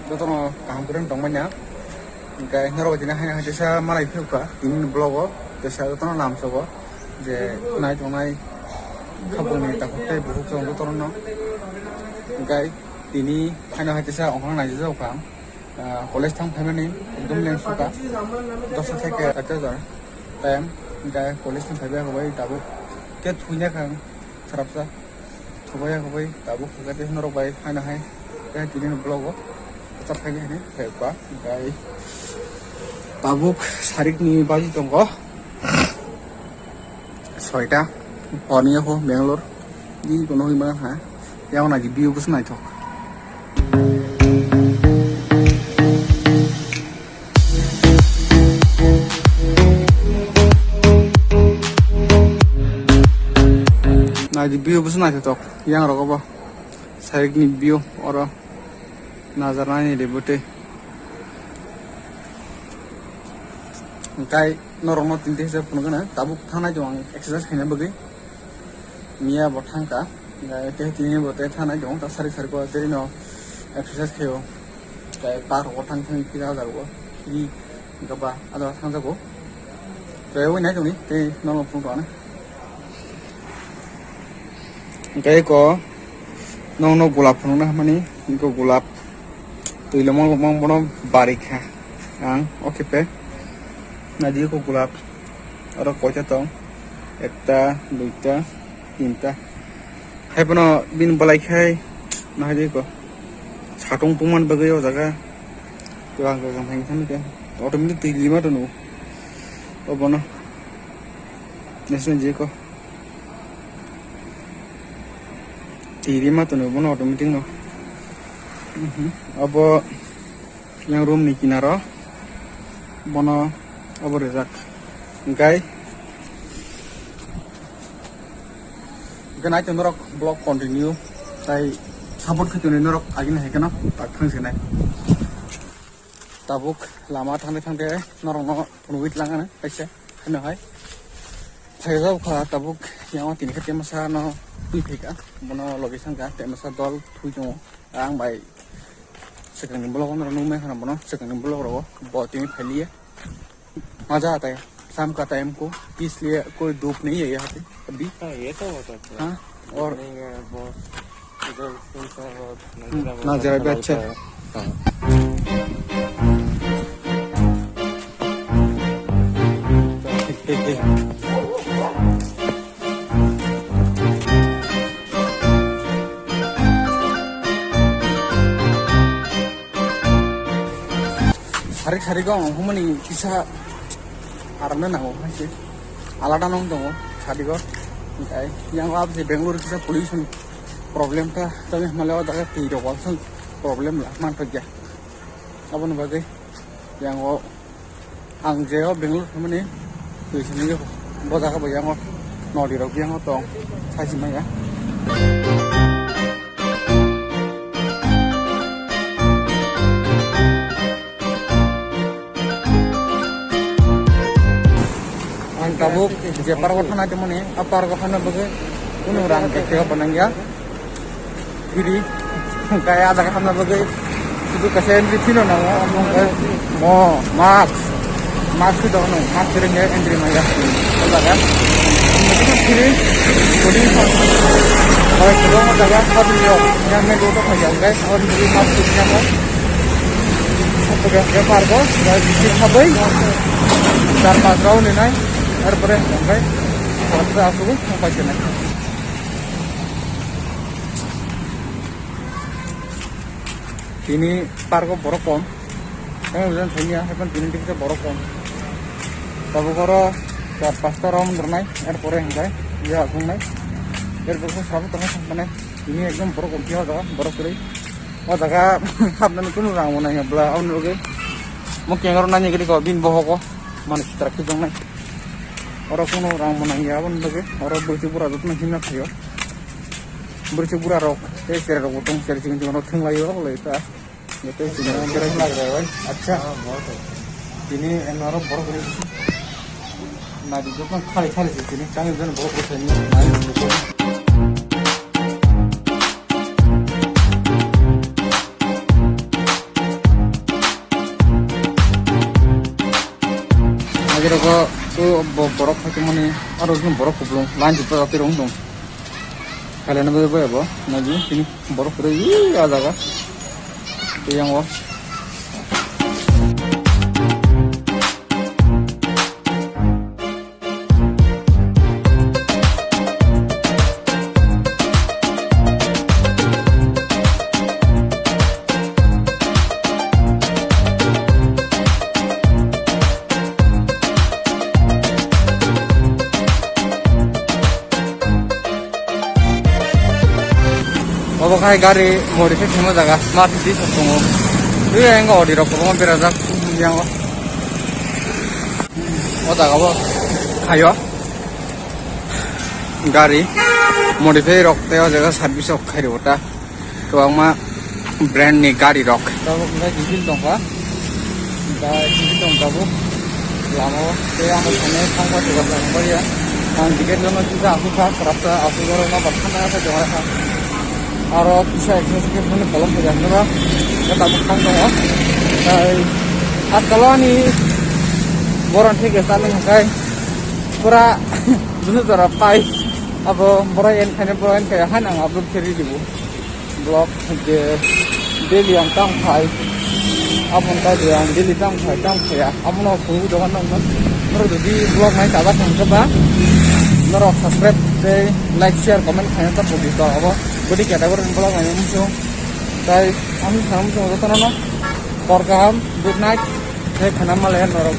Jotono kaham dong banyak. Oke, nero jadi hanya desa Malay Filka, ini blog, desa jotono nam sobo, je naik kabung ni takut buku sobo jotono. Oke, ini hanya desa orang naik jauh kan, college tang family, dumleng suka, dosa saya kerja jar, time, oke, college tang family kabai tabu, dia punya kan, serapsa, kabai tabu, kita nero kabai hanya kayak jadi blog, tetap kayak ini, kayak apa, oke. Tabuk sarik ni baji tongko soita orniya ho Bangalore di kono hima ha yang lagi view bus nai thok lagi view bus nai thok yang rokoba sarik ni view oro nazarna ni debute Kai normal tinta saya pun kena tabuk thana jong exercise kena bagi mia botang ka kai teh tini bote thana jong ta sari ko teri no exercise kyo kai par botang thang kira da go ki gaba ada thang da go kai wei nai jong ni te normal pun ko na kai ko no gulap pun na mani ko gulap tu lemong bono barikha ang oke pe Nadi ko gulap aro kocha tong ekta duita tinta hai pono bin balai khai nadi ko chatong puman bagai o jaga to ang ko thang thang ke automatic ti lima to no o bono nesun je ko ti lima to no bono automatic no abo yang room ni kinaro bono Apa rezak, guys? Kenapa itu norok blog continue? Tapi support ke tuh norok lagi nih kenapa? Tak fungsi nih. Tabuk lama thang norok penuit langan aja, kenapa? Saya tahu kalau tabuk yang ini kerja masa no pika, mana logisan kan? Masa dol tujuh orang baik. Sekarang blog orang numeh kan, mana sekarang blog orang buat ini peli ya. मजा आता है शाम का time को इसलिए कोई धूप नहीं है यहाँ पे अभी ये तो होता है हाँ और बहुत इधर नजारा भी अच्छा है सारी का हमनी किसा आरामnya nanggung sih, alatan nong dong, tadi kok, yang apa sih Bangalore kita pollution problem ta, tapi malah ada tidak kosong problem lah, mana kerja, apa nih bagai, yang kok angjeo Bangalore mana nih, di sini kok, buat apa yang kok, nol di yang kok tong, saya sih ya. Tabuk Jepar kotana cuma nih, apa kotana bagai kuno orang kecil penangnya, kiri kayak ada kotana bagai itu kasihan di sini namo, omong kayak mas itu dong, mas seringnya entry maya, ada kan? Mungkin kiri, kiri kalau kedua mau jaga satu yo, yang main dua macam guys, orang beli mas itu namo, satu Jepar kok, dari sini sampai, dar pas round ini. Erpere sampai waktu aku sampai sini. Ini parko borokon. Kamu bilang punya, kan ini kita borokon. Tapi kalau pasta rom bernai, erpere sampai, ya aku naik. Erpere sahabat tengah sampai. Ini ekdom borokon dia ada, borokuri. Oh, jaga hamdan itu nurang mana ya belah, awal oke. Mungkin orang nanya gini kok bin bohong kok, mana kita dong naik. Orang kuno orang menangnya apa nih? Orang bercipura itu masih nak ya. Bercipura rok, share rok utang share cingin rok tung lagi rok itu. Itu sudah keren lagi ya, Acha. Ini orang borok ini. Nah di sana kali sih ini, canggih jangan borok ini. So borok itu mana? Harus borok kubung. Lanjut pada tirung dong. Kalian apa? Nanti ini borok itu ada kan? Itu yang wah. Bapak gari modifik semua jaga smart city semua. Itu yang enggak di rokok mau berazak yang jaga apa? Kayo gari modifik rok teo jaga servis rok kayo uta. Tuang mah brand nih gari rok. Tahu kita jibil dong pak? Kita jibil dong tahu. Lama saya amat sana tangkap juga tangkap ya. Ang tiket lama juga aku kah serasa aku kalau nggak bahkan ada jangan Aro bisa ekspres mana kolom saja, nera kita bukan dong. Kalau ni boran sih kesannya kayak pura dulu terapai apa boran kayak hanang upload seri dibu blog daily yang tangkai apa tadi yang daily tangkai ya apa no pun doang dong. Nero jadi blog main tak apa coba. Nero subscribe, like, share, comment kayaknya tak begitu apa. Budi category blog ini muncul. Tapi kami sekarang muncul itu nana. Good night. Saya kenal malah norok.